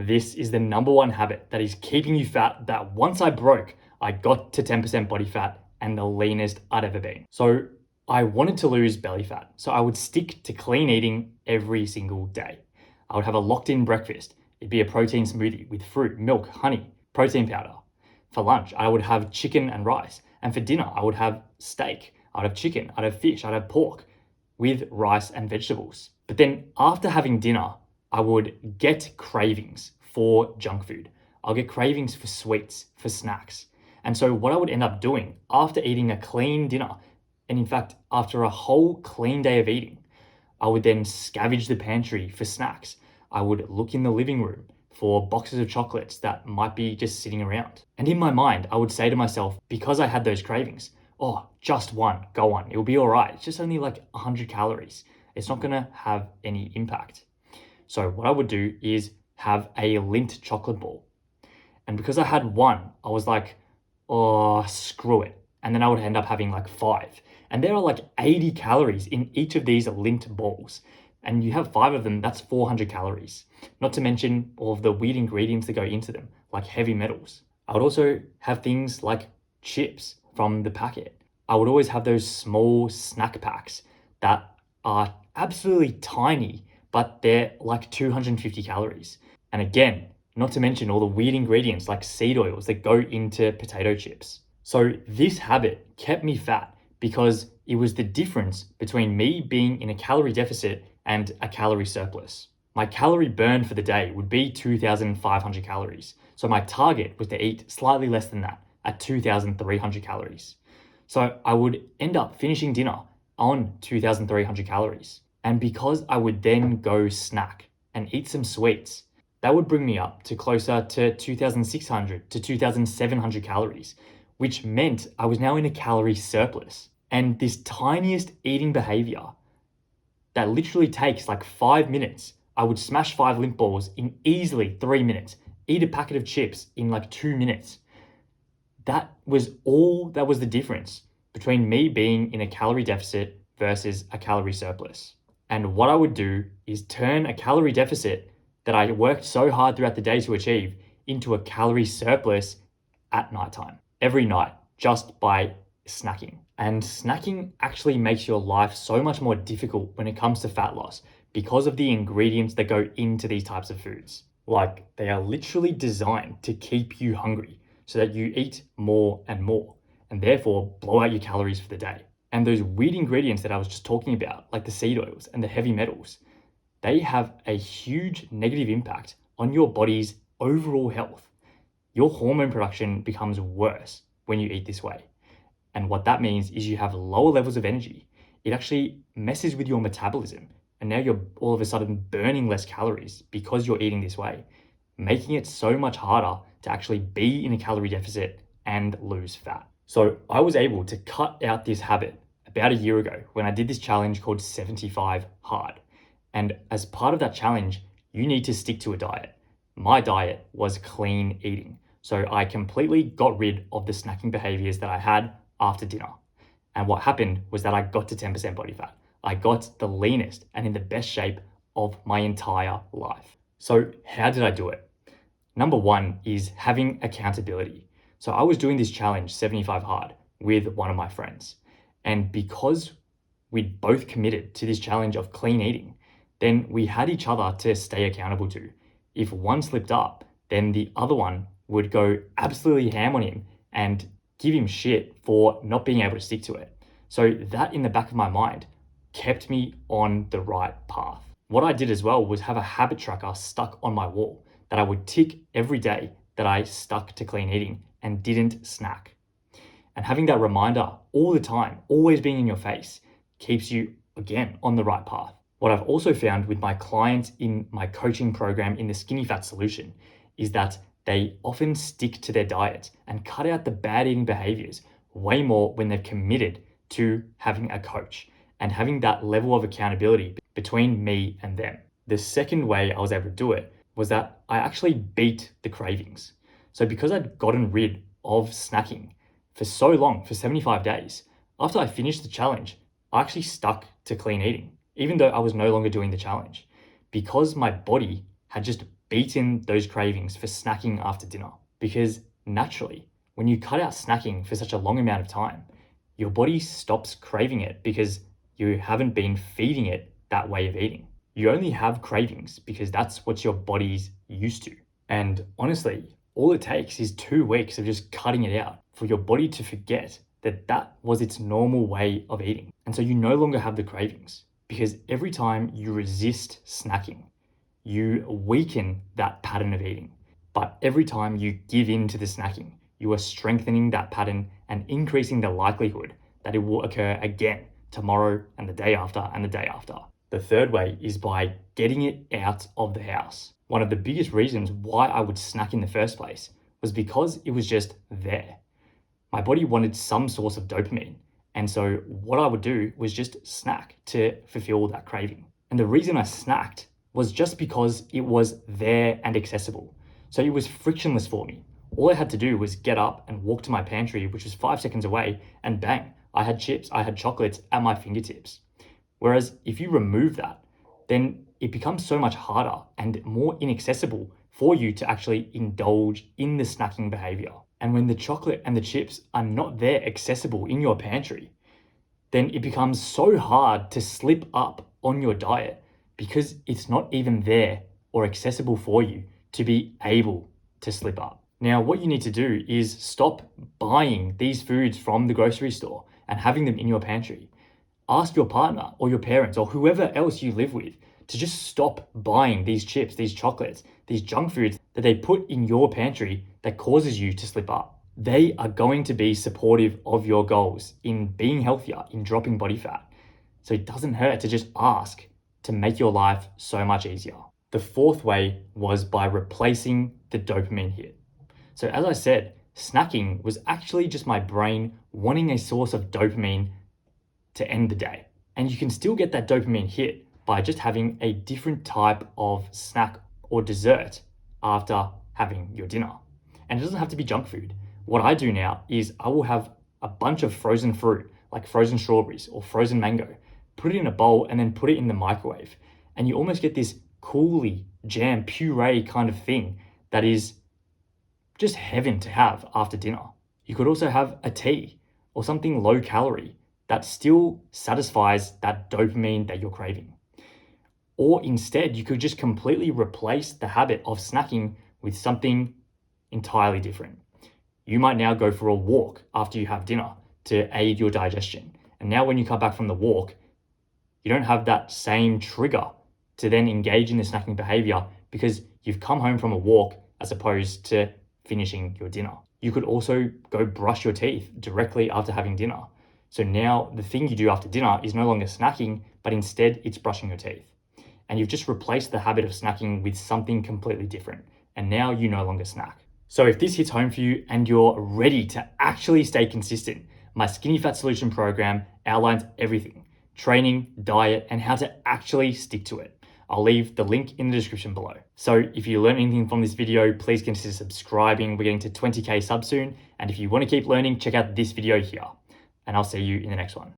This is the number one habit that is keeping you fat that once I broke, I got to 10% body fat and the leanest I'd ever been. So I wanted to lose belly fat. So I would stick to clean eating every single day. I would have a locked in breakfast. It'd be a protein smoothie with fruit, milk, honey, protein powder. For lunch, I would have chicken and rice. And for dinner, I would have steak. I'd have chicken, I'd have fish, I'd have pork with rice and vegetables. But then after having dinner, I would get cravings for junk food. I'll get cravings for sweets, for snacks. And so what I would end up doing after eating a clean dinner, and in fact, after a whole clean day of eating, I would then scavenge the pantry for snacks. I would look in the living room for boxes of chocolates that might be just sitting around. And in my mind, I would say to myself, because I had those cravings, oh, just one, go on, it'll be all right. It's just only like 100 calories. It's not gonna have any impact. So what I would do is have a Lindt chocolate ball. And because I had one, I was like, oh, screw it. And then I would end up having like 5. And there are like 80 calories in each of these Lindt balls. And you have 5 of them, that's 400 calories. Not to mention all of the weird ingredients that go into them, like heavy metals. I would also have things like chips from the packet. I would always have those small snack packs that are absolutely tiny, but they're like 250 calories. And again, not to mention all the weird ingredients like seed oils that go into potato chips. So this habit kept me fat because it was the difference between me being in a calorie deficit and a calorie surplus. My calorie burn for the day would be 2,500 calories. So my target was to eat slightly less than that at 2,300 calories. So I would end up finishing dinner on 2,300 calories. And because I would then go snack and eat some sweets, that would bring me up to closer to 2,600 to 2,700 calories, which meant I was now in a calorie surplus. And this tiniest eating behavior that literally takes like 5 minutes, I would smash 5 Lindt balls in easily 3 minutes, eat a packet of chips in like 2 minutes. That was the difference between me being in a calorie deficit versus a calorie surplus. And what I would do is turn a calorie deficit that I worked so hard throughout the day to achieve into a calorie surplus at nighttime, every night, just by snacking. And snacking actually makes your life so much more difficult when it comes to fat loss because of the ingredients that go into these types of foods. Like, they are literally designed to keep you hungry so that you eat more and more and therefore blow out your calories for the day. And those weird ingredients that I was just talking about, like the seed oils and the heavy metals, they have a huge negative impact on your body's overall health. Your hormone production becomes worse when you eat this way. And what that means is you have lower levels of energy. It actually messes with your metabolism. And now you're all of a sudden burning less calories because you're eating this way, making it so much harder to actually be in a calorie deficit and lose fat. So I was able to cut out this habit about a year ago when I did this challenge called 75 Hard. And as part of that challenge, you need to stick to a diet. My diet was clean eating. So I completely got rid of the snacking behaviors that I had after dinner. And what happened was that I got to 10% body fat. I got the leanest and in the best shape of my entire life. So how did I do it? Number one is having accountability. So I was doing this challenge 75 Hard with one of my friends. And because we'd both committed to this challenge of clean eating, then we had each other to stay accountable to. If one slipped up, then the other one would go absolutely ham on him and give him shit for not being able to stick to it. So that in the back of my mind kept me on the right path. What I did as well was have a habit tracker stuck on my wall that I would tick every day that I stuck to clean eating and didn't snack. And having that reminder all the time, always being in your face, keeps you, again, on the right path. What I've also found with my clients in my coaching program in the Skinny Fat Solution is that they often stick to their diets and cut out the bad eating behaviors way more when they're committed to having a coach and having that level of accountability between me and them. The second way I was able to do it was that I actually beat the cravings. So because I'd gotten rid of snacking for so long, for 75 days, after I finished the challenge, I actually stuck to clean eating, even though I was no longer doing the challenge, because my body had just beaten those cravings for snacking after dinner. Because naturally, when you cut out snacking for such a long amount of time, your body stops craving it because you haven't been feeding it that way of eating. You only have cravings because that's what your body's used to. And honestly, all it takes is 2 weeks of just cutting it out for your body to forget that that was its normal way of eating. And so you no longer have the cravings, because every time you resist snacking, you weaken that pattern of eating. But every time you give in to the snacking, you are strengthening that pattern and increasing the likelihood that it will occur again tomorrow and the day after and the day after. The third way is by getting it out of the house. One of the biggest reasons why I would snack in the first place was because it was just there. My body wanted some source of dopamine. And so what I would do was just snack to fulfill that craving. And the reason I snacked was just because it was there and accessible. So it was frictionless for me. All I had to do was get up and walk to my pantry, which was 5 seconds away, and bang, I had chips, I had chocolates at my fingertips. Whereas if you remove that, then it becomes so much harder and more inaccessible for you to actually indulge in the snacking behavior. And when the chocolate and the chips are not there accessible in your pantry, then it becomes so hard to slip up on your diet because it's not even there or accessible for you to be able to slip up. Now, what you need to do is stop buying these foods from the grocery store and having them in your pantry. Ask your partner or your parents or whoever else you live with to just stop buying these chips, these chocolates, these junk foods that they put in your pantry that causes you to slip up. They are going to be supportive of your goals in being healthier, in dropping body fat. So it doesn't hurt to just ask to make your life so much easier. The fourth way was by replacing the dopamine hit. So as I said, snacking was actually just my brain wanting a source of dopamine to end the day. And you can still get that dopamine hit by just having a different type of snack or dessert after having your dinner. And it doesn't have to be junk food. What I do now is I will have a bunch of frozen fruit, like frozen strawberries or frozen mango, put it in a bowl and then put it in the microwave. And you almost get this cooly jam puree kind of thing that is just heaven to have after dinner. You could also have a tea or something low calorie that still satisfies that dopamine that you're craving. Or instead, you could just completely replace the habit of snacking with something entirely different. You might now go for a walk after you have dinner to aid your digestion. And now when you come back from the walk, you don't have that same trigger to then engage in the snacking behavior because you've come home from a walk as opposed to finishing your dinner. You could also go brush your teeth directly after having dinner. So now the thing you do after dinner is no longer snacking, but instead it's brushing your teeth. And you've just replaced the habit of snacking with something completely different. And now you no longer snack. So if this hits home for you and you're ready to actually stay consistent, my Skinny Fat Solution program outlines everything: training, diet, and how to actually stick to it. I'll leave the link in the description below. So if you learned anything from this video, please consider subscribing. We're getting to 20K subs soon. And if you want to keep learning, check out this video here. And I'll see you in the next one.